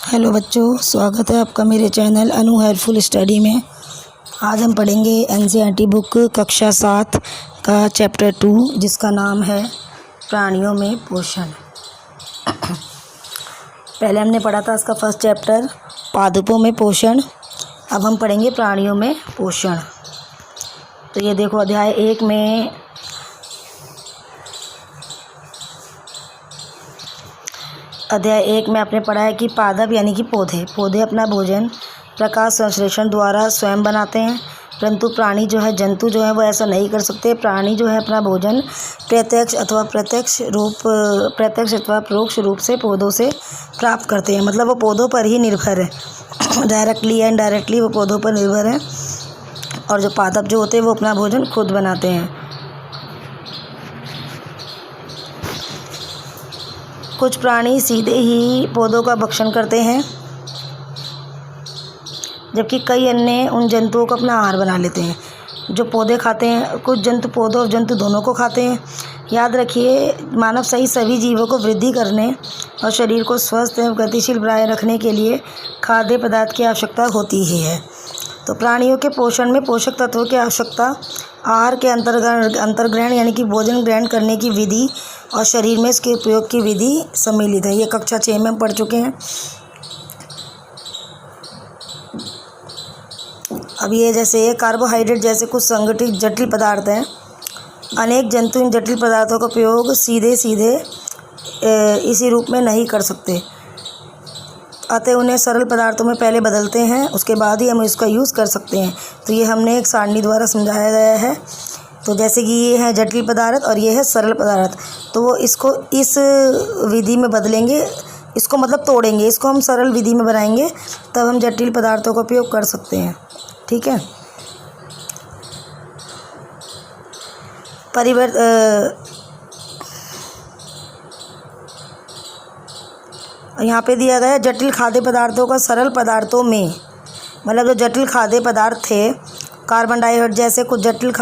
Hello बच्चों, स्वागत है आपका मेरे चैनल अनु हेल्पफुल स्टडी में। आज हम पढ़ेंगे एनसीईआरटी बुक कक्षा 7 का चैप्टर 2 जिसका नाम है प्राणियों में पोषण। पहले हमने पढ़ा था इसका फर्स्ट चैप्टर पादपों में पोषण। अब हम पढ़ेंगे प्राणियों में पोषण। तो ये देखो अध्याय 1 में आपने पढ़ा है कि पादप यानी कि पौधे अपना भोजन प्रकाश संश्लेषण द्वारा स्वयं बनाते हैं, परंतु प्राणी जो है जंतु जो है वो ऐसा नहीं कर सकते। प्राणी जो है अपना भोजन प्रत्यक्ष अथवा परोक्ष रूप से पौधों से प्राप्त करते हैं। मतलब वो पौधों पर ही निर्भर है, डायरेक्टली या इनडायरेक्टली वो पौधों पर निर्भर है। और जो पादप जो होते हैं वो अपना भोजन खुद बनाते हैं। कुछ प्राणी सीधे ही पौधों का भक्षण करते हैं, जबकि कई अन्य उन जंतुओं को अपना आहार बना लेते हैं। जो पौधे खाते हैं, कुछ जंतु पौधों और जंतु दोनों को खाते हैं। याद रखिए, मानव सहित सभी जीवों को वृद्धि करने और शरीर को स्वस्थ एवं गतिशील बनाए रखने के लिए खाद्य पदार्थ की आवश्यकता होती ही है। तो प्राणियों के पोषण में पोषक तत्वों की आवश्यकता, आहार के अंतर्ग्रहण यानी कि भोजन ग्रहण करने की विधि और शरीर में इसके उपयोग की विधि सम्मिलित है। ये कक्षा 6 में हम पढ़ चुके हैं। अब ये जैसे कार्बोहाइड्रेट जैसे कुछ संगठित जटिल पदार्थ हैं। अनेक जंतु इन जटिल पदार्थों का उपयोग सीधे इसी रूप में नहीं कर सकते, अतः उन्हें सरल पदार्थों में पहले बदलते हैं, उसके बाद ही हम इसका यूज़ कर सकते हैं। तो ये हमने एक सारणी द्वारा समझाया गया है। तो जैसे कि ये है जटिल पदार्थ और ये है सरल पदार्थ, तो वो इसको इस विधि में बदलेंगे, इसको मतलब तोड़ेंगे, इसको हम सरल विधि में बनाएंगे, तब हम जटिल पदार्थों का उपयोग कर सकते हैं। ठीक है। यहाँ पे दिया गया है जटिल खाद्य पदार्थों का सरल पदार्थों में, मतलब जो जटिल खाद्य पदार्थ थे, कार्बन डाइऑक्साइड जैसे कुछ जटिल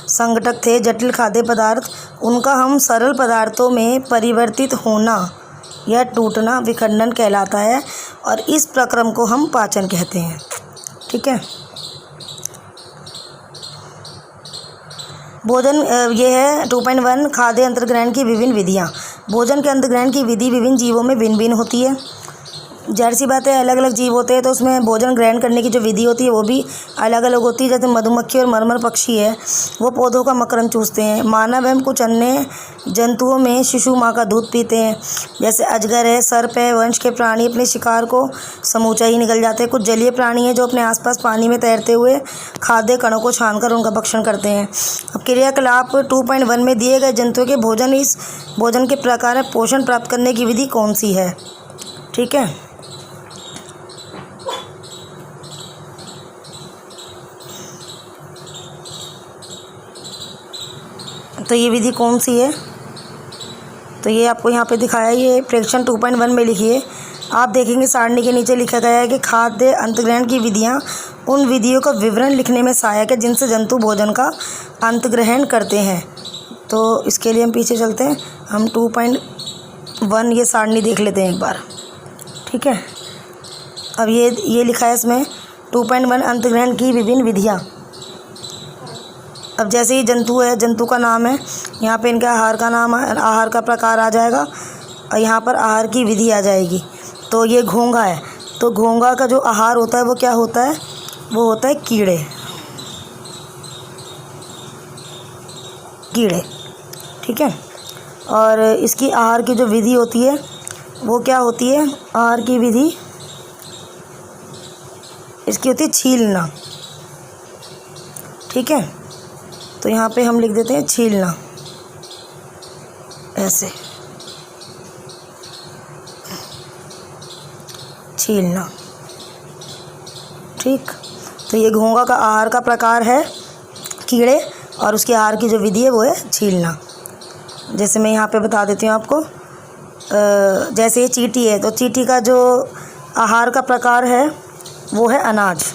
संघटक थे, जटिल खाद्य पदार्थ, उनका हम सरल पदार्थों में परिवर्तित होना या टूटना विखंडन कहलाता है, और इस प्रक्रम को हम पाचन कहते हैं। ठीक है। भोजन ये है 2.1 खाद्य अंतर्ग्रहण की विभिन्न विधियाँ। भोजन के अंतर्ग्रहण की विधि विभिन्न जीवों में भिन्न भिन्न होती है। जाहिर सी बात है, अलग अलग जीव होते हैं तो उसमें भोजन ग्रहण करने की जो विधि होती है वो भी अलग अलग होती है। जैसे मधुमक्खी और मरमर पक्षी है, वो पौधों का मकरंद चूसते हैं। मानव एवं कुछ अन्य जंतुओं में शिशु माँ का दूध पीते हैं। जैसे अजगर है, सर्प है, वंश के प्राणी अपने शिकार को समूचा ही निगल जाते हैं। कुछ जलीय प्राणी हैं जो अपने आसपास पानी में तैरते हुए खाद्य कणों को छानकर उनका भक्षण करते हैं। अब क्रियाकलाप 2.1 में दिए गए जंतुओं के भोजन, इस भोजन के प्रकार पोषण प्राप्त करने की विधि कौन सी है? ठीक है। तो ये विधि कौन सी है? तो ये आपको यहाँ पे दिखाया, ये प्रेक्षण 2.1 में लिखिए। आप देखेंगे सारणी के नीचे लिखा गया है कि खाद्य अंतर्ग्रहण की विधियाँ उन विधियों का विवरण लिखने में सहायक है जिनसे जंतु भोजन का अंतर्ग्रहण करते हैं। तो इसके लिए हम पीछे चलते हैं, हम 2.1 ये सारणी देख लेते हैं एक बार। ठीक है। अब ये लिखा है इसमें 2.1 अंतर्ग्रहण की विभिन्न विधियाँ। अब जैसे ही जंतु है, जंतु का नाम है, यहाँ पे इनका आहार का नाम, आहार का प्रकार आ जाएगा, और यहाँ पर आहार की विधि आ जाएगी। तो ये घोंघा है, तो घोंघा का जो आहार होता है वो क्या होता है? वो होता है कीड़े। ठीक है। और इसकी आहार की जो विधि होती है वो क्या होती है? आहार की विधि इसकी होती है छीलना। ठीक है। तो यहाँ पे हम लिख देते हैं छीलना, ऐसे छीलना। ठीक। तो ये घोंघा का आहार का प्रकार है कीड़े, और उसके आहार की जो विधि है वो है छीलना। जैसे मैं यहाँ पे बता देती हूँ आपको। जैसे ये चींटी है, तो चींटी का जो आहार का प्रकार है वो है अनाज।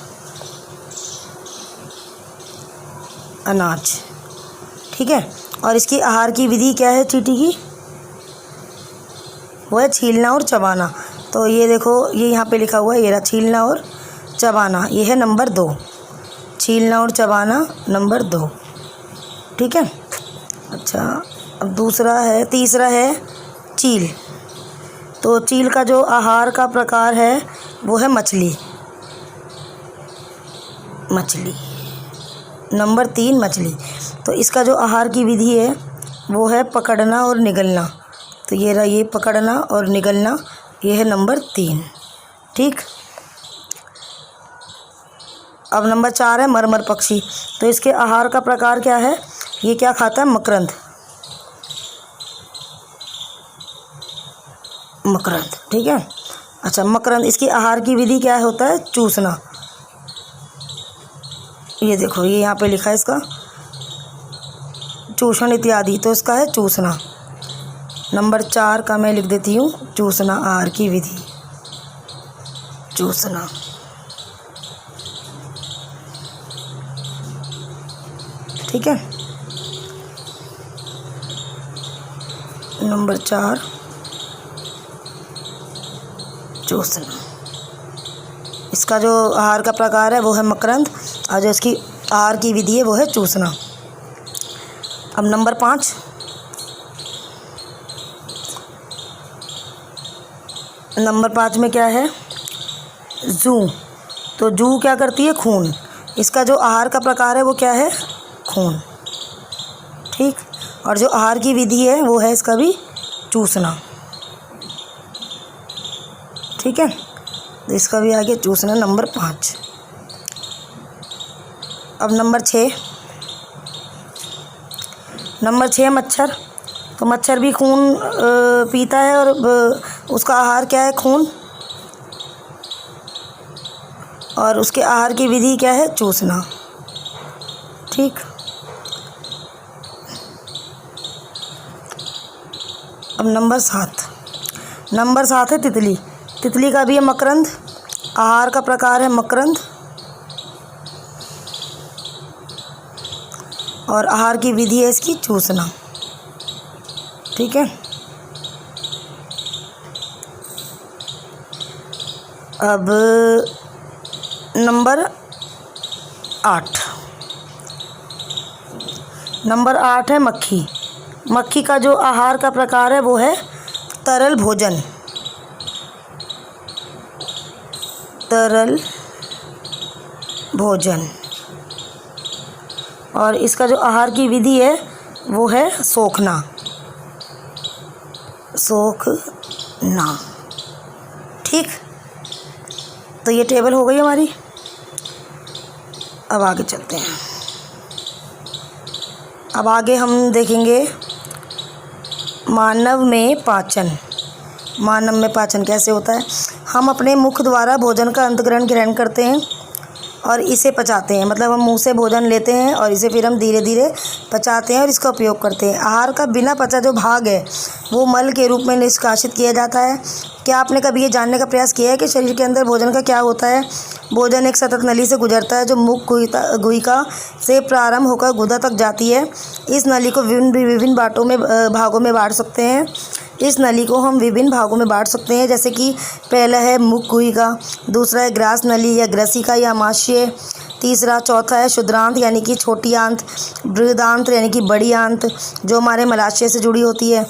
ठीक है। और इसकी आहार की विधि क्या है चींटी की? वो है छीलना और चबाना। तो ये देखो, ये यहाँ पे लिखा हुआ है, ये रहा छीलना और चबाना, ये है नंबर 2। छीलना और चबाना नंबर 2, ठीक है। अच्छा, अब तीसरा है चील। तो चील का जो आहार का प्रकार है वो है मछली। नंबर 3 मछली। तो इसका जो आहार की विधि है वो है पकड़ना और निगलना। तो ये रहा, ये पकड़ना और निगलना, ये है नंबर 3, ठीक। अब नंबर 4 है मरमर पक्षी। तो इसके आहार का प्रकार क्या है, ये क्या खाता है, मकरंद, ठीक है। अच्छा, मकरंद, इसकी आहार की विधि क्या होता है, चूसना। ये देखो, ये यहाँ पे लिखा है इसका चूषण इत्यादि, तो इसका है चूसना। नंबर 4 का मैं लिख देती हूँ, चूसना, आहार की विधि चूसना। ठीक है, नंबर 4 चूसना। इसका जो आहार का प्रकार है वो है मकरंद, और जो इसकी आहार की विधि है वो है चूसना। अब नंबर 5, में क्या है, जू। तो जू क्या करती है, खून। इसका जो आहार का प्रकार है वो क्या है, खून, ठीक। और जो आहार की विधि है वो है इसका भी चूसना, ठीक है। तो इसका भी आगे चूसना, नंबर 5। अब नंबर 6, मच्छर। तो मच्छर भी खून पीता है, और उसका आहार क्या है, खून, और उसके आहार की विधि क्या है, चूसना, ठीक। अब नंबर 7 है तितली। तितली का भी है मकरंद, आहार का प्रकार है मकरंद, और आहार की विधि है इसकी चूसना, ठीक है। अब नंबर 8 है मक्खी। मक्खी का जो आहार का प्रकार है वो है तरल भोजन, और इसका जो आहार की विधि है वो है सोखना, ठीक। तो ये टेबल हो गई हमारी। अब आगे चलते हैं। अब आगे हम देखेंगे मानव में पाचन कैसे होता है। हम अपने मुख द्वारा भोजन का अंतःग्रहण ग्रहण करते हैं और इसे पचाते हैं, मतलब हम मुंह से भोजन लेते हैं और इसे फिर हम धीरे धीरे पचाते हैं और इसका उपयोग करते हैं। आहार का बिना पचा जो भाग है वो मल के रूप में निष्कासित किया जाता है। क्या आपने कभी ये जानने का प्रयास किया है कि शरीर के अंदर भोजन का क्या होता है? भोजन एक सतत नली से गुजरता है जो मुख गुहिका से प्रारंभ होकर गुदा तक जाती है। इस नली को विभिन्न भागों में बांट सकते हैं। इस नली को हम विभिन्न भागों में बांट सकते हैं, जैसे कि पहला है मुख गुहिका, दूसरा है ग्रास नली या ग्रसिका या आमाशय, तीसरा चौथा है शुद्रांत यानी कि छोटी आंत, बृहदांत्र यानी कि बड़ी आंत जो हमारे मलाशय से जुड़ी होती है,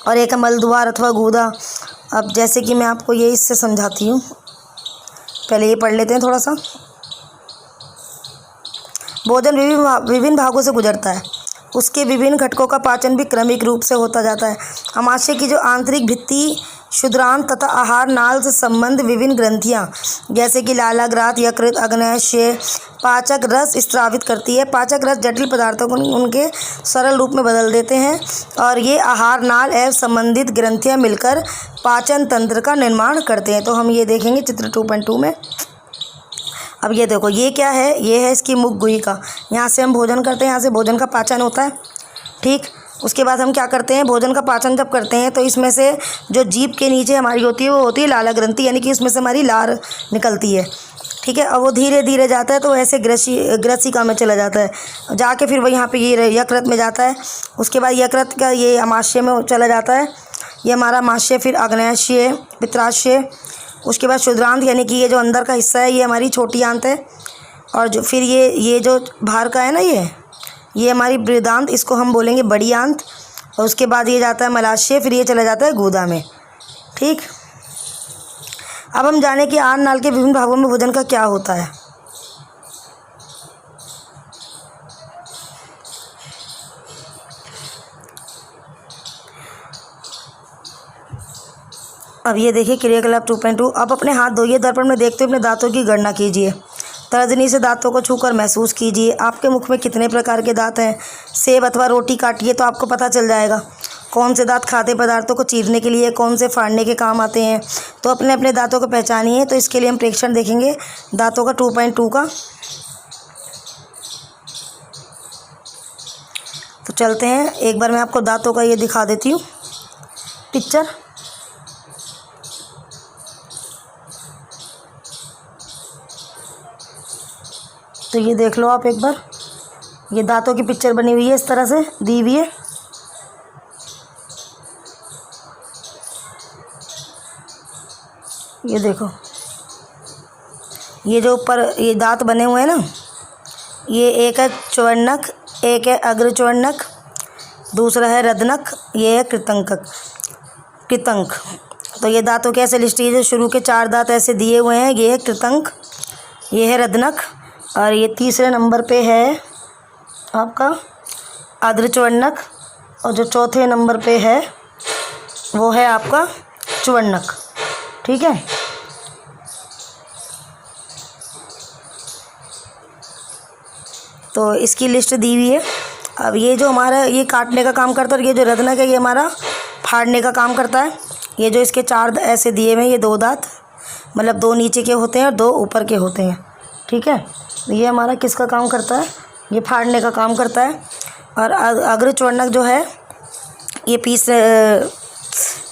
और एक है मलद्वार अथवा गुदा। अब जैसे कि मैं आपको ये इससे समझाती हूँ, पहले ये पढ़ लेते हैं थोड़ा सा। भोजन विभिन्न भागों से गुजरता है, उसके विभिन्न घटकों का पाचन भी क्रमिक रूप से होता जाता है। आमाशय की जो आंतरिक भित्ति, शुद्रांत तथा आहार नाल से संबंध विभिन्न ग्रंथियां जैसे कि लालाग्रात, यकृत, अग्न्याशय पाचक रस स्रावित करती है। पाचक रस जटिल पदार्थों को उनके सरल रूप में बदल देते हैं और ये आहार नाल एवं संबंधित ग्रंथियां मिलकर पाचन तंत्र का निर्माण करते हैं। तो हम ये देखेंगे चित्र 2.2 में। अब ये देखो, ये क्या है? ये है इसकी मुख गुहिका। यहाँ से हम भोजन करते हैं, यहाँ से भोजन का पाचन होता है, ठीक। उसके बाद हम क्या करते हैं, भोजन का पाचन जब करते हैं तो इसमें से जो जीभ के नीचे हमारी होती है वो होती है लाला ग्रंथि, यानी कि इसमें से हमारी लार निकलती है, ठीक है। और वो धीरे धीरे जाता है तो ऐसे ग्रसिका में चला जाता है, जाके फिर वो यहाँ पे ये यकृत में जाता है। उसके बाद यकृत का ये आमाशय में चला जाता है, ये हमारा माशय, फिर आग्नेयाशय, पित्राशय, उसके बाद क्षुद्रांत यानी कि ये जो अंदर का हिस्सा है ये हमारी छोटी आंत है। और जो फिर ये जो बाहर का है ना ये हमारी बृहदांत, इसको हम बोलेंगे बड़ी आंत। और उसके बाद ये जाता है मलाशय, फिर ये चला जाता है गुदा में। ठीक, अब हम जाने कि आहार नाल के विभिन्न भागों में भोजन का क्या होता है। अब ये देखिए क्रियाकलाप 2.2। अब अपने हाथ धोइए, दर्पण में देखते हुए अपने दांतों की गणना कीजिए। तर्जनी से दांतों को छूकर महसूस कीजिए आपके मुख में कितने प्रकार के दांत हैं। सेब अथवा रोटी काटिए तो आपको पता चल जाएगा कौन से दांत खाद्य पदार्थों को चीरने के लिए, कौन से फाड़ने के काम आते हैं। तो अपने अपने दांतों को पहचानिए। तो इसके लिए हम प्रेक्षण देखेंगे दांतों का 2.2 का। तो चलते हैं, एक बार मैं आपको दांतों का ये दिखा देती हूँ पिक्चर। तो ये देख लो आप एक बार, ये दांतों की पिक्चर बनी हुई है, इस तरह से दी हुई है। ये देखो, ये जो ऊपर ये दांत बने हुए हैं ना, ये एक है च्वर्णक, एक है अग्रच्वर्णक, दूसरा है रदनक, ये है कृतंक। तो ये दांतों के ऐसे लिस्ट, ये जो शुरू के 4 दांत ऐसे दिए हुए हैं, ये है कृतंक, ये है रदनक, और ये तीसरे नंबर पे है आपका अग्रच्वर्णक, और जो चौथे नंबर पे है वो है आपका च्वर्णक। ठीक है, तो इसकी लिस्ट दी हुई है। अब ये जो हमारा ये काटने का काम करता है, और ये जो रदनक है ये हमारा फाड़ने का काम करता है। ये जो इसके 4 ऐसे दिए हुए हैं, ये 2 दांत, मतलब 2 नीचे के होते हैं और 2 ऊपर के होते हैं। ठीक है, ये हमारा किसका काम करता है, ये फाड़ने का काम करता है। और अग्रच्वर्णक जो है ये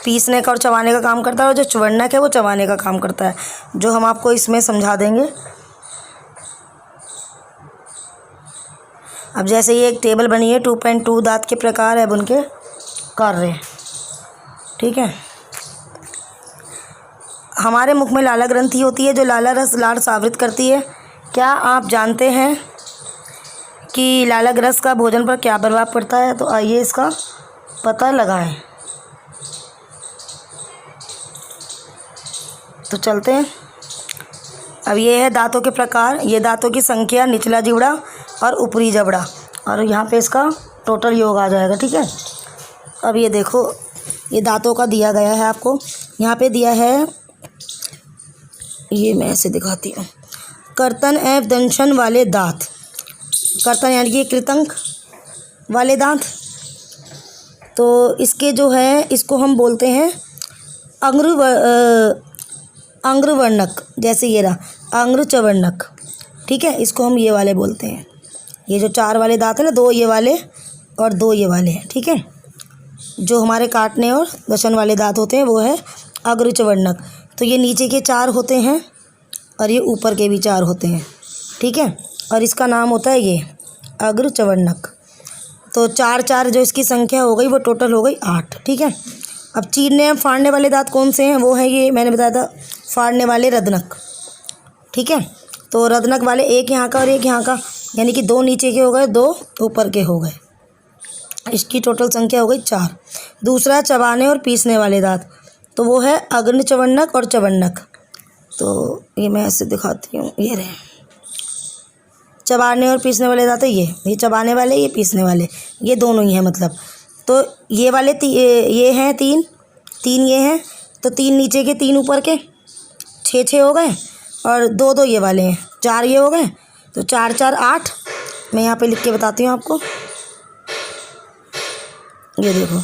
पीसने का और चबाने का काम करता है, और जो च्वर्णक है वो चबाने का काम करता है, जो हम आपको इसमें समझा देंगे। अब जैसे ये एक टेबल बनी है 2.2 दांत के प्रकार, अब उनके कार्य। ठीक है, हमारे मुख में लाला ग्रंथि होती है जो लाला रस लाड़ सावृत करती है। क्या आप जानते हैं कि लाला रस का भोजन पर क्या प्रभाव पड़ता है? तो आइए इसका पता लगाएं। तो चलते हैं, अब ये है दांतों के प्रकार, ये दांतों की संख्या, निचला जिबड़ा और ऊपरी जबड़ा, और यहाँ पे इसका टोटल योग आ जाएगा। ठीक है, अब ये देखो, ये दांतों का दिया गया है आपको, यहाँ पे दिया है, ये मैं ऐसे दिखाती हूँ। कर्तन एवं दंशन वाले दांत, कर्तन यानी कि कृतंक वाले दांत, तो इसके जो है इसको हम बोलते हैं अंग्रवर्णक, जैसे ये रहा अंग्रच्वर्णक। ठीक है, इसको हम ये वाले बोलते हैं। ये जो 4 वाले दांत है ना, 2 ये वाले और 2 ये वाले हैं। ठीक है, जो हमारे काटने और दशन वाले दांत होते हैं वो है अग्रच्वर्णक। तो ये नीचे के 4 होते हैं और ये ऊपर के भी 4 होते हैं। ठीक है, और इसका नाम होता है ये अग्रच्वर्णक। तो 4 जो इसकी संख्या हो गई वो टोटल हो गई 8। ठीक है, अब चीरने और फाड़ने वाले दांत कौन से हैं? वो है ये मैंने बताया था, फाड़ने वाले रदनक। ठीक है, तो रदनक वाले एक यहाँ का और एक यहाँ का, यानी कि 2 नीचे के हो गए, 2 ऊपर के हो गए। इसकी टोटल संख्या हो गई 4। दूसरा चबाने और पीसने वाले दांत, तो वो है अग्रच्वर्णक और च्वर्णक। तो ये मैं ऐसे दिखाती हूँ, ये रहे चबाने और पीसने वाले दांत है, ये चबाने वाले, ये पीसने वाले, ये दोनों ही हैं मतलब। तो ये वाले ये हैं 3 ये हैं, तो 3 नीचे के 3 ऊपर के, 6 हो गए, और 2 ये वाले हैं, 4 ये हो गए। तो 4 8, मैं यहाँ पे लिख के बताती हूँ आपको, ये देखो।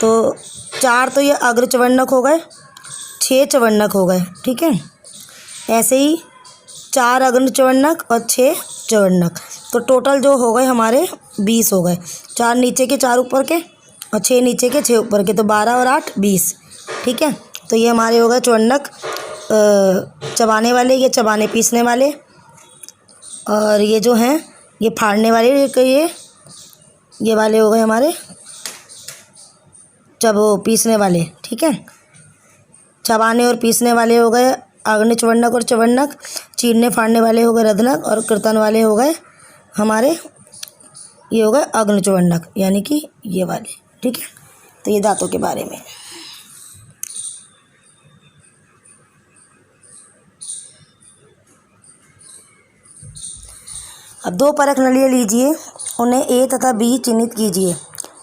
तो 4 तो ये अग्रच्वर्णक हो गए, 6 च्वर्णक हो गए। ठीक है, ऐसे ही 4 अग्रच्वर्णक और 6 च्वर्णक, तो टोटल जो हो गए हमारे 20 हो गए। 4 नीचे के 4 ऊपर के और 6 नीचे के 6 ऊपर के, तो 12 और 8 20। ठीक है, तो ये हमारे हो गए च्वर्णक चबाने वाले, ये चबाने पीसने वाले, और ये जो हैं ये फाड़ने वाले, ये वाले हो गए हमारे जब वो पीसने वाले, ठीक है, चबाने और पीसने वाले हो गए अग्निचवंडक और चवंडक, चीरने फाड़ने वाले हो गए रधनक, और कीर्तन वाले हो गए हमारे ये हो गए अग्निचवंडक, यानी कि ये वाले, ठीक है। तो ये दांतों के बारे में। अब 2 परख नलियाँ लीजिए, उन्हें ए तथा बी चिन्हित कीजिए।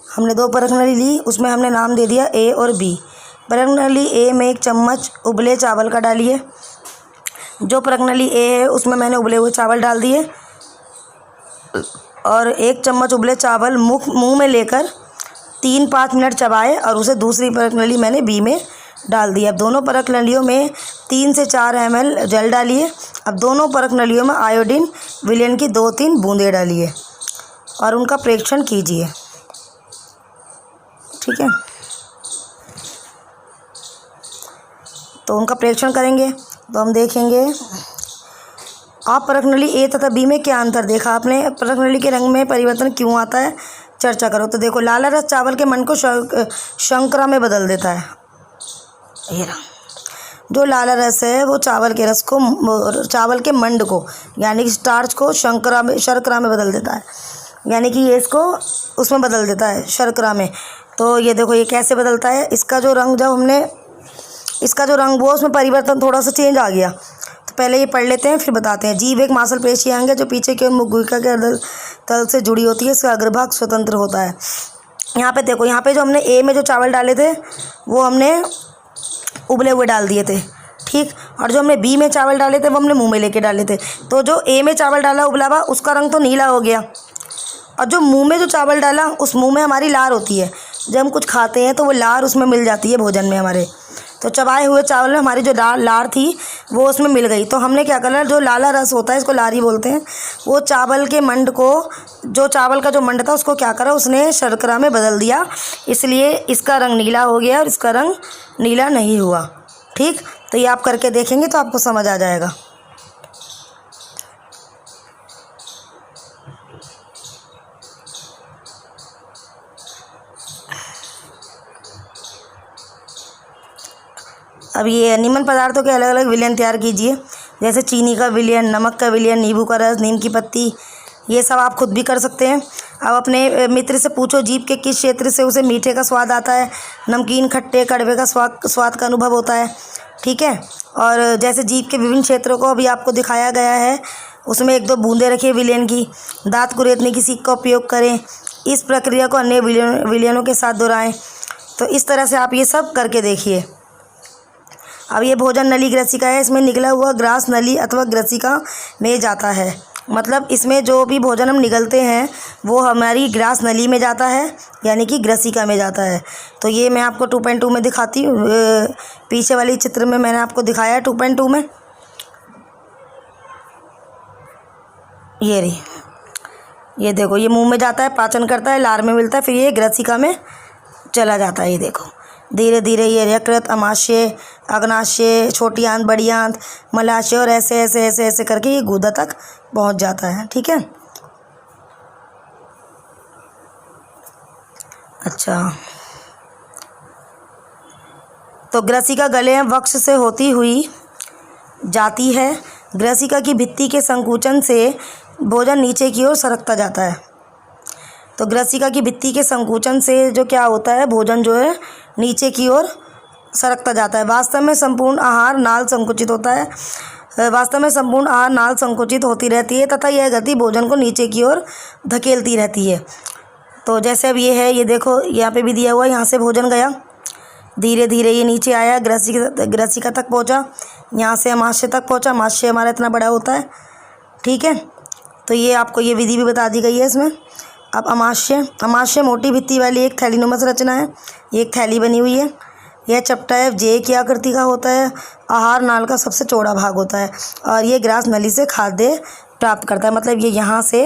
हमने 2 परख नली ली, उसमें हमने नाम दे दिया ए और बी। परख नली ए में 1 चम्मच उबले चावल का डालिए। जो परख नली ए है उसमें मैंने उबले हुए चावल डाल दिए और 1 चम्मच उबले चावल मुंह में लेकर 3-5 मिनट चबाए और उसे दूसरी परख नली मैंने बी में डाल दिया। अब दोनों परख नलियों में 3 से 4 ml जल डालिए। अब दोनों परख नलियों में आयोडीन विलयन की 2-3 बूंदें डालिए और उनका प्रेक्षण कीजिए, ठीक है। तो उनका प्रेक्षण करेंगे तो हम देखेंगे आप परख नली ए तथा बी में क्या अंतर देखा आपने, परख नली के रंग में परिवर्तन क्यों आता है, चर्चा करो। तो देखो, लाला रस चावल के मन को शर्करा में बदल देता है। ये रहा, जो लाला रस है वो चावल के रस को, चावल के मंड को यानी कि स्टार्च को शर्करा में बदल देता है, यानी कि ये इसको उसमें बदल देता है शर्करा में। तो ये देखो ये कैसे बदलता है, इसका जो रंग जब हमने इसका जो रंग वो उसमें परिवर्तन थोड़ा सा चेंज आ गया। तो पहले ये पढ़ लेते हैं फिर बताते हैं। जीभ एक मांसपेशी अंग है जो पीछे के मुखगुहिका के तल से जुड़ी होती है। इसका अग्रभाग स्वतंत्र होता है। यहाँ पे देखो, यहाँ पे जो हमने ए में जो चावल डाले थे वो हमने उबले हुए डाल दिए थे, ठीक, और जो हमने बी में चावल डाले थे वो हमने मुंह में लेके डाले थे। तो जो ए में चावल डाला उबला हुआ उसका रंग तो नीला हो गया, और जो मुंह में जो चावल डाला उस मुंह में हमारी लार होती है। जब हम कुछ खाते हैं तो वो लार उसमें मिल जाती है भोजन में हमारे। तो चबाए हुए चावल में हमारी जो लार थी वो उसमें मिल गई। तो हमने क्या करना, जो लाला रस होता है इसको लारी बोलते हैं, वो चावल के मंड को, जो चावल का जो मंड था उसको क्या करा, उसने शर्करा में बदल दिया, इसलिए इसका रंग नीला हो गया और इसका रंग नीला नहीं हुआ, ठीक। तो ये आप करके देखेंगे तो आपको समझ आ जाएगा। अब ये निम्न पदार्थों के अलग अलग विलयन तैयार कीजिए, जैसे चीनी का विलयन, नमक का विलयन, नींबू का रस, नीम की पत्ती, ये सब आप खुद भी कर सकते हैं। अब अपने मित्र से पूछो जीभ के किस क्षेत्र से उसे मीठे का स्वाद आता है, नमकीन, खट्टे, कड़वे का स्वाद का अनुभव होता है, ठीक है। और जैसे जीभ के विभिन्न क्षेत्रों को अभी आपको दिखाया गया है, उसमें 1-2 बूंदें रखिए विलयन की। दांत कुरेदने की सीख का उपयोग करें। इस प्रक्रिया को अन्य विलयनों के साथ दोहराएं। तो इस तरह से आप ये सब करके देखिए। अब ये भोजन नली ग्रसिका है, इसमें निकला हुआ ग्रास नली अथवा ग्रसिका में जाता है। मतलब इसमें जो भी भोजन हम निगलते हैं वो हमारी ग्रास नली में जाता है, यानी कि ग्रसिका में जाता है। तो ये मैं आपको 2.2 में दिखाती हूँ। पीछे वाली चित्र में मैंने आपको दिखाया है 2.2 में, ये रही, ये देखो, ये मुंह में जाता है, पाचन करता है, लार में मिलता है, फिर ये ग्रसिका में चला जाता है। ये देखो धीरे धीरे ये यकृत, अमाशय, अग्नाशय, छोटी आंत, बड़ी आंत, मलाशय और ऐसे ऐसे ऐसे ऐसे करके ये गुदा तक पहुंच जाता है, ठीक है। अच्छा, तो ग्रसिका गले वक्ष से होती हुई जाती है। ग्रसिका की भित्ति के संकुचन से भोजन नीचे की ओर सरकता जाता है। तो ग्रसिका की भित्ति के संकुचन से जो क्या होता है, भोजन जो है नीचे की ओर सरकता जाता है। वास्तव में संपूर्ण आहार नाल संकुचित होता है। वास्तव में संपूर्ण आहार नाल संकुचित होती रहती है तथा यह गति भोजन को नीचे की ओर धकेलती रहती है। तो जैसे अब ये है, ये देखो यहाँ पे भी दिया हुआ है, यहाँ से भोजन गया, धीरे धीरे ये नीचे आया, ग्रसिका तक पहुँचा, यहाँ से अमाशय तक पहुँचा। अमाशय हमारा इतना बड़ा होता है, ठीक है। तो ये आपको ये विधि भी बता दी गई है इसमें। अब अमाशय मोटी भित्ति वाली एक थैलीनुमा संरचना है। ये एक थैली बनी हुई है। यह चपटा है, जे की आकृति का होता है। आहार नाल का सबसे चौड़ा भाग होता है और ये ग्रास नली से खाद्य प्राप्त करता है, मतलब ये यहाँ से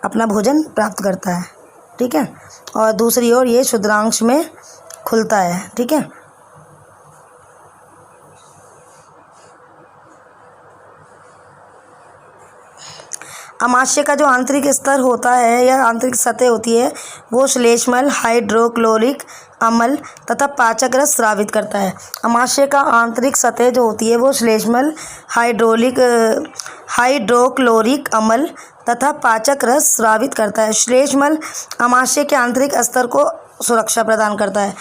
अपना भोजन प्राप्त करता है, ठीक है। और दूसरी ओर ये क्षुद्रांश में खुलता है, ठीक है। अमाशय का जो आंतरिक स्तर होता है या आंतरिक सतह होती है वो श्लेष्मल हाइड्रोक्लोरिक अम्ल तथा पाचक रस स्रावित करता है। अमाशय का आंतरिक सतह जो होती है वो श्लेष्मल, हाइड्रोक्लोरिक अम्ल तथा पाचक रस स्रावित करता है। श्लेष्मल अमाशय के आंतरिक स्तर को सुरक्षा प्रदान करता है।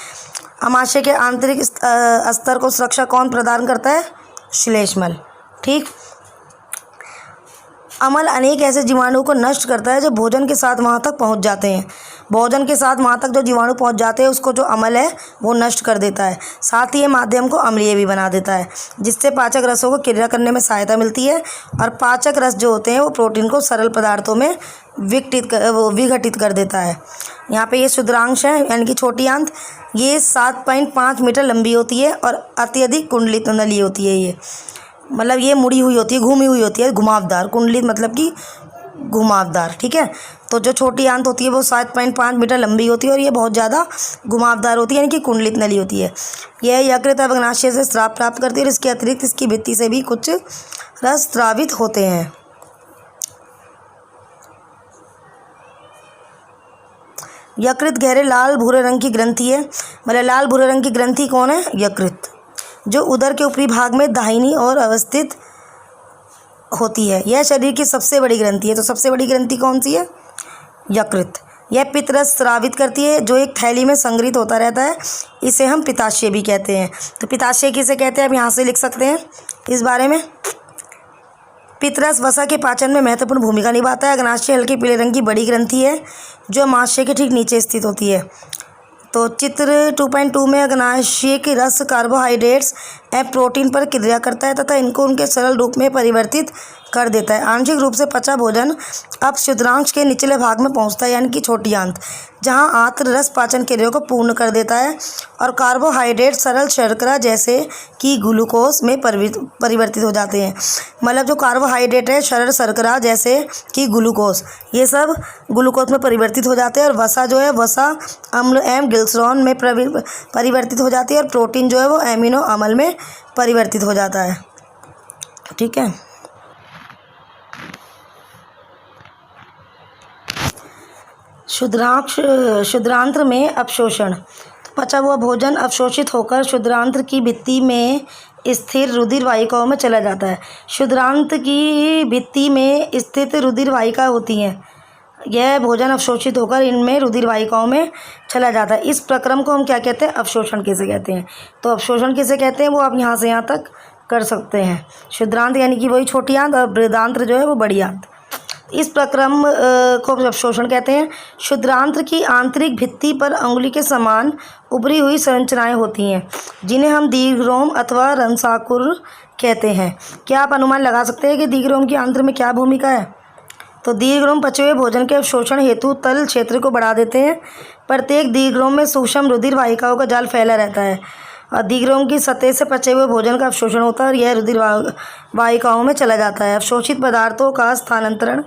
अमाशय के आंतरिक स्तर को सुरक्षा कौन प्रदान करता है? श्लेष्मल। ठीक। अम्ल अनेक ऐसे जीवाणु को नष्ट करता है जो भोजन के साथ वहाँ तक पहुँच जाते हैं। भोजन के साथ वहाँ तक जो जीवाणु पहुँच जाते हैं उसको जो अम्ल है वो नष्ट कर देता है। साथ ही ये माध्यम को अम्लीय भी बना देता है, जिससे पाचक रसों को क्रिया करने में सहायता मिलती है। और पाचक रस जो होते हैं वो प्रोटीन को सरल पदार्थों में विघटित कर देता है। यहाँ पे ये शुद्रांश है यानी कि छोटी आंत, ये 7.5 मीटर लंबी होती है और अत्यधिक कुंडलित नली होती है। ये मतलब ये मुड़ी हुई होती है, घूमी हुई होती है, घुमावदार। कुंडलित मतलब कि घुमावदार। ठीक है। तो जो छोटी आंत होती है वो 7.5 मीटर लंबी होती है और ये बहुत ज़्यादा घुमावदार होती है यानी कि कुंडलित नली होती है। यह यकृत और अग्नाशय से स्राव प्राप्त करती है और इसके अतिरिक्त इसकी भित्ति से भी कुछ रस स्रावित होते हैं। यकृत गहरे लाल भूरे रंग की ग्रंथि है। मतलब लाल भूरे रंग की ग्रंथि कौन है? यकृत, जो उदर के ऊपरी भाग में दाहिनी ओर अवस्थित होती है। यह शरीर की सबसे बड़ी ग्रंथि है। तो सबसे बड़ी ग्रंथि कौन सी है? यकृत। यह पित्त रस स्रावित करती है जो एक थैली में संग्रहित होता रहता है। इसे हम पित्ताशय भी कहते हैं। तो पित्ताशय किसे कहते हैं अब यहाँ से लिख सकते हैं इस बारे में। पित्त रस वसा के पाचन में महत्वपूर्ण भूमिका निभाता है। अग्नाशय हल्के पीले रंग की बड़ी ग्रंथि है जो अमाशय के ठीक नीचे स्थित होती है। तो चित्र 2.2 में अग्नाशय के रस कार्बोहाइड्रेट्स एवं प्रोटीन पर क्रिया करता है तथा इनको उनके सरल रूप में परिवर्तित कर देता है। आंशिक रूप से पचा भोजन अब शुद्रांश के निचले भाग में पहुंचता है यानी कि छोटी आंत, जहां आंत्र रस पाचन क्रिया को पूर्ण कर देता है और कार्बोहाइड्रेट सरल शर्करा जैसे कि ग्लूकोज में परिवर्तित हो जाते हैं। मतलब जो कार्बोहाइड्रेट है सरल शर्करा जैसे कि ग्लूकोज, ये सब ग्लूकोज में परिवर्तित हो जाते हैं। और वसा जो है वसा अम्ल एवं ग्लिसरॉल में परिवर्तित हो जाती है और प्रोटीन जो है वो एमिनो अम्ल में परिवर्तित हो जाता है। ठीक है। शुद्रांत्र में अवशोषण। पचा हुआ भोजन अवशोषित होकर शुद्रांत्र की भित्ति में स्थिर रुधिर वाहिकाओं में चला जाता है। शुद्रांत्र की भित्ति में स्थित रुधिर वाहिका होती हैं। यह भोजन अवशोषित होकर इनमें रुधिर वाहिकाओं में चला जाता है। इस प्रक्रम को हम क्या कहते हैं? अवशोषण किसे कहते हैं? तो अवशोषण किसे कहते हैं वो आप यहाँ से यहाँ तक कर सकते हैं। शुद्रांत यानी कि वही छोटी आंत और बृहदांत्र जो है वो बड़ी आंत। इस प्रक्रम को अवशोषण कहते हैं। शुद्रांत्र की आंतरिक भित्ति पर अंगुली के समान उभरी हुई संरचनाएं होती हैं जिन्हें हम दीर्घरोम अथवा रंसाकुर कहते हैं। क्या आप अनुमान लगा सकते हैं कि दीर्घरोम की आंत्र में क्या भूमिका है? तो दीर्घरोम पचे हुए भोजन के अवशोषण हेतु तल क्षेत्र को बढ़ा देते हैं। प्रत्येक दीर्घरोम में सूक्ष्म रुधिर वाहिकाओं का जाल फैला रहता है और दीर्घरोम की सतह से पचे हुए भोजन का अवशोषण होता है और यह रुधिर वाहिकाओं में चला जाता है। अवशोषित पदार्थों का स्थानांतरण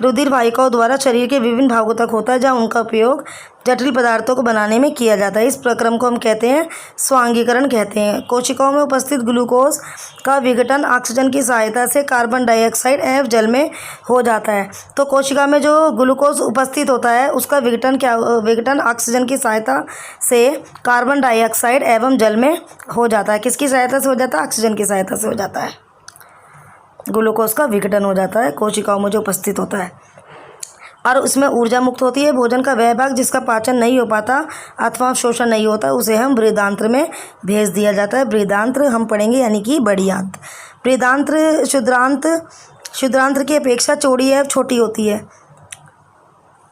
रुधिर वाहिकाओं द्वारा शरीर के विभिन्न भागों तक होता है, जहां उनका उपयोग जटिल पदार्थों को बनाने में किया जाता है। इस प्रक्रम को हम कहते हैं स्वांगीकरण कहते हैं। कोशिकाओं में उपस्थित ग्लूकोज का विघटन ऑक्सीजन की सहायता से कार्बन डाइऑक्साइड एवं जल में हो जाता है। तो कोशिका में जो ग्लूकोज उपस्थित होता है उसका विघटन ऑक्सीजन की सहायता से कार्बन डाइऑक्साइड एवं जल में हो जाता है। किसकी सहायता से हो जाता है? ऑक्सीजन की सहायता से हो जाता है। ग्लूकोज का विघटन हो जाता है कोशिकाओं में जो उपस्थित होता है और उसमें ऊर्जा मुक्त होती है। भोजन का वह भाग जिसका पाचन नहीं हो पाता अथवा शोषण नहीं होता उसे हम बृहदांत्र में भेज दिया जाता है। बृहदांत्र हम पढ़ेंगे यानी कि बड़ी आंत। बृहदांत्र शुद्रांत्र की अपेक्षा चौड़ी है, छोटी होती है।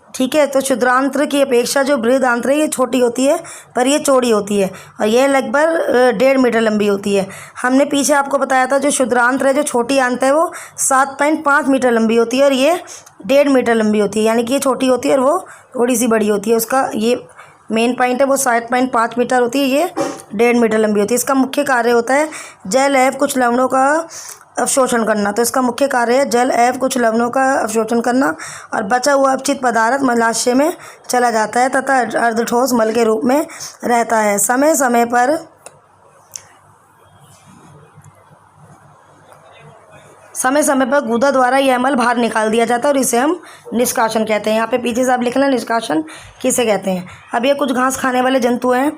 ठीक है। तो शुद्रांत्र की अपेक्षा जो बृहदांत्र है ये छोटी होती है पर ये चौड़ी होती है और यह लगभग 1.5 मीटर लंबी होती है। हमने पीछे आपको बताया था जो शुद्रांत्र है जो छोटी आंत है वो 7.5 मीटर लंबी होती है और ये 1.5 मीटर लंबी होती है, यानी कि ये छोटी होती है और वो थोड़ी सी बड़ी होती है। उसका ये मेन पॉइंट है वो 7.5 मीटर होती है, ये 1.5 मीटर लंबी होती है। इसका मुख्य कार्य होता है जल एवं कुछ लवणों का अवशोषण करना। तो इसका मुख्य कार्य है जल एवं कुछ लवणों का अवशोषण करना और बचा हुआ अपचित पदार्थ मलाशय में चला जाता है तथा अर्धठोस मल के रूप में रहता है। समय समय पर समय समय पर गुदा द्वारा यह अमल बाहर निकाल दिया जाता है और इसे हम निष्कासन कहते हैं। यहाँ पे पीछे से आप लिख लें निष्कासन किसे कहते हैं। अब ये कुछ घास खाने वाले जंतु हैं,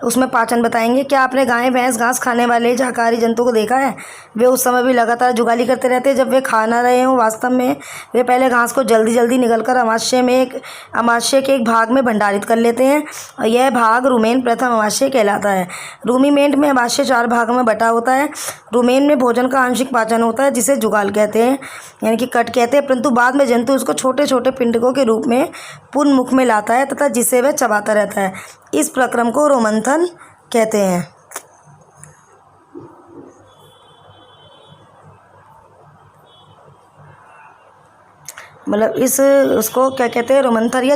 उसमें पाचन बताएंगे। क्या आपने गाय भैंस घास खाने वाले शाकाहारी जंतु को देखा है? वे उस समय भी लगातार जुगाली करते रहते हैं जब वे खा ना रहे हों। वास्तव में वे पहले घास को जल्दी जल्दी निगलकर अमाशय के एक भाग में भंडारित कर लेते हैं और यह भाग रुमेन प्रथम अमाशय कहलाता है। रूमिमेंट में अमाशय 4 भागों में बटा होता है। रुमेन में भोजन का आंशिक पाचन होता है जिसे जुगाल कहते हैं, यानी कि कट कहते हैं, परंतु बाद में जंतु उसको छोटे छोटे पिंडकों के रूप में पुनः मुख में लाता है तथा जिसे वह चबाता रहता है। इस प्रक्रम को रोमंथन कहते हैं। मतलब उसको क्या कहते हैं? रोमंथन या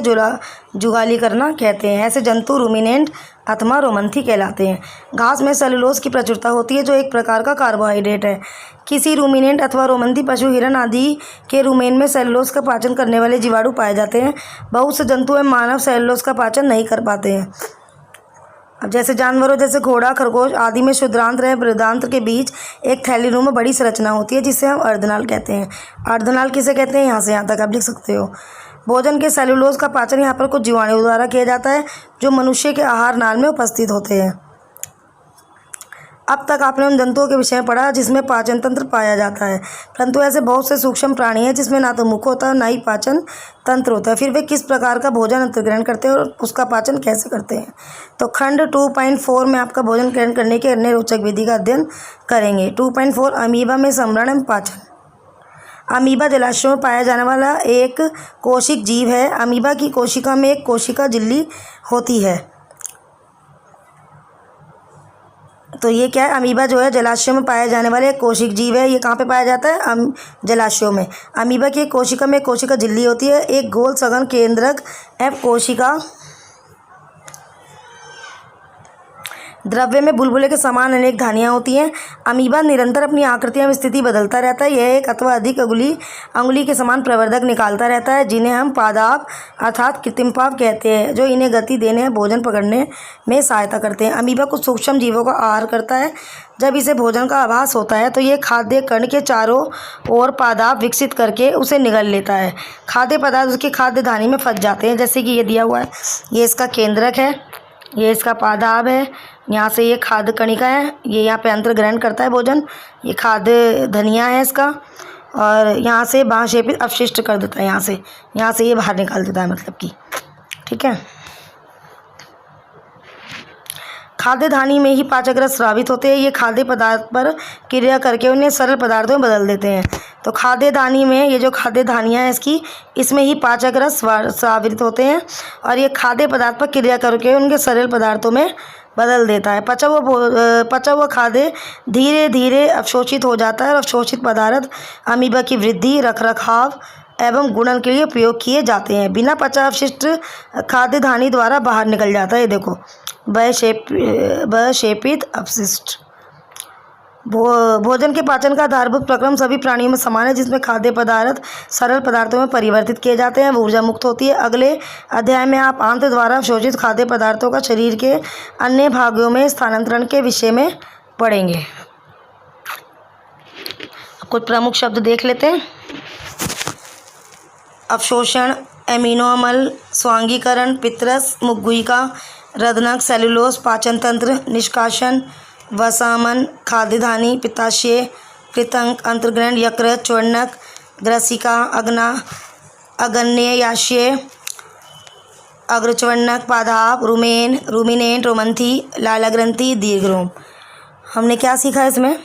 जुगाली करना कहते हैं। ऐसे जंतु रूमिनेंट अथवा रोमंथी कहलाते हैं। घास में सेलुलोज की प्रचुरता होती है जो एक प्रकार का कार्बोहाइड्रेट है। किसी रूमिनेंट अथवा रोमंथी पशु, हिरण आदि के रुमेन में सेलुलोज का पाचन करने वाले जीवाणु पाए जाते हैं। बहुत से जंतु एवं मानव सेलुलोज का पाचन नहीं कर पाते हैं। अब जैसे जानवरों जैसे घोड़ा, खरगोश आदि में शुद्रांत्र एवं बृहदांत्र के बीच एक थैलीनुमा बड़ी संरचना होती है जिसे हम अर्धनाल कहते हैं। अर्धनाल किसे कहते हैं? यहाँ से यहाँ तक आप लिख सकते हो। भोजन के सेलुलोज का पाचन यहाँ पर कुछ जीवाणुओं द्वारा किया जाता है जो मनुष्य के आहार नाल में उपस्थित होते हैं। अब तक आपने उन जंतुओं के विषय में पढ़ा जिसमें पाचन तंत्र पाया जाता है, परंतु ऐसे बहुत से सूक्ष्म प्राणी हैं जिसमें ना तो मुख होता है ना ही पाचन तंत्र होता है। फिर वे किस प्रकार का भोजन अंतर्ग्रहण करते हैं और उसका पाचन कैसे करते हैं? तो खंड 2.4 में आपका भोजन ग्रहण करने के अन्य रोचक विधि का अध्ययन करेंगे। 2.4 अमीबा में संवरण एवं पाचन। अमीबा जलाशयों में पाया जाने वाला एक कोशिक जीव है। अमीबा की कोशिका में एक कोशिका झिल्ली होती है। तो ये क्या है? अमीबा जो है जलाशयों में पाए जाने वाले एक कोशिक जीव है। ये कहाँ पे पाया जाता है? जलाशयों में। अमीबा की कोशिका में कोशिका झिल्ली होती है। एक गोल सघन केंद्रक एवं कोशिका द्रव्य में बुलबुले के समान अनेक धानियाँ होती हैं। अमीबा निरंतर अपनी आकृतियाँ में स्थिति बदलता रहता है। यह एक अथवा अधिक अंगुली के समान प्रवर्धक निकालता रहता है जिन्हें हम पादाप अर्थात कृत्रिम पाप कहते हैं, जो इन्हें गति देने भोजन पकड़ने में सहायता करते हैं। अमीबा कुछ सूक्ष्म जीवों का आहार करता है। जब इसे भोजन का आभास होता है तो ये खाद्य कण के चारों ओर पादाप विकसित करके उसे निगल लेता है। खाद्य पदार्थ उसकी खाद्य धानी में फंस जाते हैं। जैसे कि ये दिया हुआ है, ये इसका केंद्रक है, ये इसका पादाप है, यहाँ से ये खाद्य कणिका है, ये यहाँ पे अंतर ग्रहण करता है भोजन, ये खाद्य धनिया है इसका, और यहाँ से बाह्यक्षेपित अपशिष्ट कर देता है, यहाँ से ये बाहर निकाल देता है, मतलब कि ठीक है। खाद्य धानी में ही पाचक रस स्रावित होते हैं। ये खाद्य पदार्थ पर क्रिया करके उन्हें सरल पदार्थों में बदल देते हैं। तो खाद्य धानी में ये जो खाद्य धानियाँ हैं इसमें ही पाचक रस स्रावित होते हैं और ये खाद्य पदार्थ पर क्रिया करके उनके सरल पदार्थों में बदल देता है। पचा हुआ खाद्य धीरे धीरे अवशोषित हो जाता है और अवशोषित पदार्थ अमीबा की वृद्धि, रखरखाव एवं गुणन के लिए उपयोग किए जाते हैं। बिना पचा अवशिष्ट खाद्य धानी द्वारा बाहर निकल जाता है। ये देखो बशेपित अपशिष्ट। भोजन के पाचन का आधारभूत प्रक्रम सभी प्राणियों में समान है, जिसमें खाद्य पदार्थ सरल पदार्थों में परिवर्तित किए जाते हैं, ऊर्जा मुक्त होती है। अगले अध्याय में आप आंत द्वारा अवशोषित खाद्य पदार्थों का शरीर के अन्य भागों में स्थानांतरण के विषय में पढ़ेंगे। कुछ प्रमुख शब्द देख लेते हैं। अवशोषण, एमिनो अम्ल, स्वांगीकरण, पित्रस, मुखगुहिका, रदनक, सेलुलोज, पाचन तंत्र, निष्कासन, वसामन, खाद्य धानी, पित्ताशय, कृतंक, अंतर्ग्रहण, यकृत, च्वनक, ग्रसिका, अग्न्येयाशय, अग्रच्वनक, पादाप, रुमेन, रूमिनेंट, रोमंथी, लाला ग्रंथि, दीर्घरोम। हमने क्या सीखा इसमें?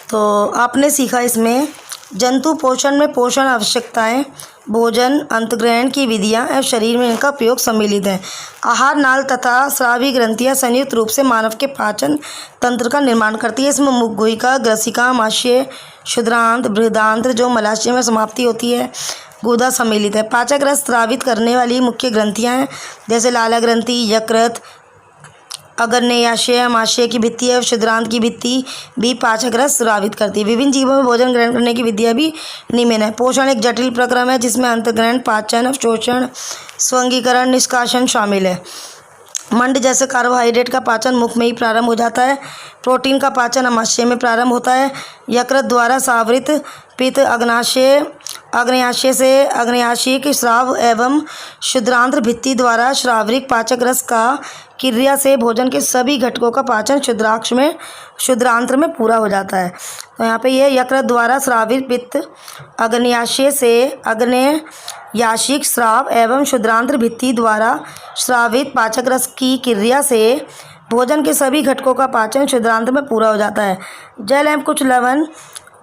तो आपने सीखा इसमें जंतु पोषण में पोषण आवश्यकताएं, भोजन, अंतग्रहण की विधियां एवं शरीर में इनका उपयोग सम्मिलित है। आहार नाल तथा स्रावी ग्रंथियां संयुक्त रूप से मानव के पाचन तंत्र का निर्माण करती है। इसमें मुखगुहिका, ग्रसिका, आमाशय, क्षुद्रांत, बृहदांत्र जो मलाशय में समाप्ति होती है, गुदा सम्मिलित है। पाचक रस स्रावित करने वाली मुख्य ग्रंथियां हैं जैसे लाला ग्रंथि, यकृत, अग्न्येयाशय, आमाशय की भित्ति और क्षुद्रांत की भित्ति भी पाचक रस स्रावित करती है। विभिन्न जीवों में भोजन ग्रहण करने की विधियाँ भी निम्न है। पोषण एक जटिल प्रक्रम है जिसमें अंतर्ग्रहण, पाचन, अवशोषण, स्वांगीकरण, निष्कासन शामिल है। मंड जैसे कार्बोहाइड्रेट का पाचन मुख में ही प्रारंभ हो जाता है। प्रोटीन का पाचन अमाशय में प्रारंभ होता है। यकृत द्वारा स्रावित पित्त आग्नेयाशय से आग्नेयाशिक स्राव एवं क्षुद्रांत्र भित्ति द्वारा श्रावरिक पाचक रस का क्रिया से भोजन के सभी घटकों का पाचन क्षुद्रांत्र में पूरा हो जाता है। तो यहाँ पे ये यकृत द्वारा स्रावित पित्त आग्नेयाशय से आग्नेयाशिक स्राव एवं क्षुद्रांत्र भित्ति द्वारा स्रावित पाचक रस की क्रिया से भोजन के सभी घटकों का पाचन क्षुद्रांत्र में पूरा हो जाता है। जल एवं कुछ लवण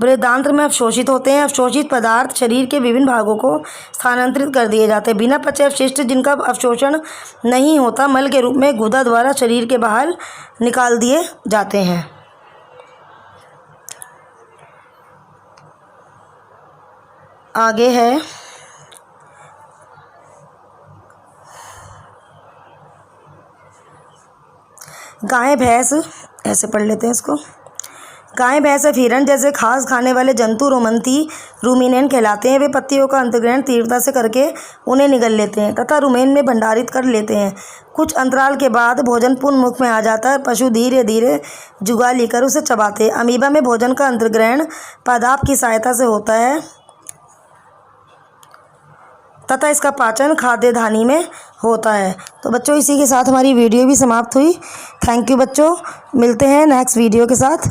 बृहदांत्र में अवशोषित होते हैं। अवशोषित पदार्थ शरीर के विभिन्न भागों को स्थानांतरित कर दिए जाते हैं। बिना पचे अवशिष्ट जिनका अवशोषण नहीं होता मल के रूप में गुदा द्वारा शरीर के बाहर निकाल दिए जाते हैं। आगे है गाय भैंस, ऐसे पढ़ लेते हैं इसको। गाय भैंस और हिरण जैसे घास खाने वाले जंतु रोमंती रूमिनेंट कहलाते हैं। वे पत्तियों का अंतर्ग्रहण तीव्रता से करके उन्हें निगल लेते हैं तथा रुमेन में भंडारित कर लेते हैं। कुछ अंतराल के बाद भोजन पुनः मुख में आ जाता है। पशु धीरे धीरे जुगाली लेकर उसे चबाते हैं। अमीबा में भोजन का अंतर्ग्रहण पादप की सहायता से होता है तथा इसका पाचन खाद्य धानी में होता है। तो बच्चों, इसी के साथ हमारी वीडियो भी समाप्त हुई। थैंक यू बच्चों, मिलते हैं नेक्स्ट वीडियो के साथ।